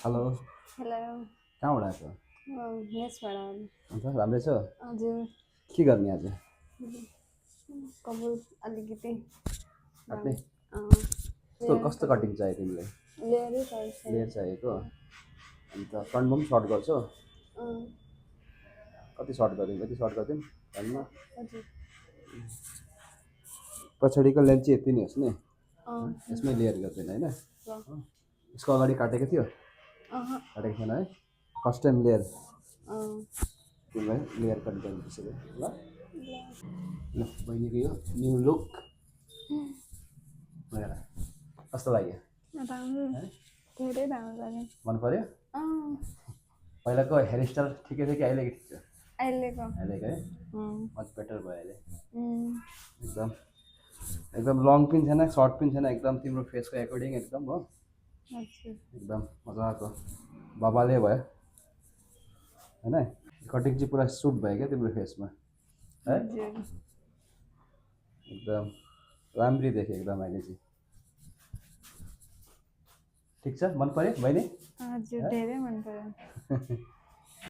hello hello कहाँबाट आएको मेसबाट अन्त राम्रै छ हजुर के गर्ने आज कबुल अलिकति काट्ने कस्तो लेयर कस्तो कटिङ चाहियो तिमीलाई लेयरै गर्छ लेयर चाहिएको अन्त फ्रन्टमा पनि सर्ट गर्छौ कति सर्ट गरिदिउँ यति सर्ट गरिदिउँ फ्रन्टमा हजुर पछाडिको लेन्थ चाहिँ यति नै होस् नि अँ यसमै लेयर गर्दैन होइन ल यसको अगाडि काटेको थियो अहँ काटेको थिएन है फर्स्ट टाइम लेयर अँ तिमीलाई लेयर कट गर्नु त्यसरी ल ल ल बहिनीको यो न्यु लुक हेर कस्तो लाग्यो राम्रो है धेरै राम्रो लाग्यो मन पर्यो अँ पहिलाको हेयरस्टाइल ठिकै थियो कि अहिलेको ठिक छ अहिलेको अहिलेको है अँ मच बेटर भयो अहिले अँ एकदम एकदम लङ पनि छैन सर्ट पनि छैन एकदम तिम्रो फेसको एकोर्डिङ एकदम हो हजुर एकदम मजाको बबाले भयो होइन कटिङ चाहिँ पुरा सुट भयो क्या तिम्रो फेसमा है हजुर एकदम राम्री देखेँ एकदम अहिले चाहिँ ठिक छ मन पर्यो बहिनी हजुर है धेरै मन पर्यो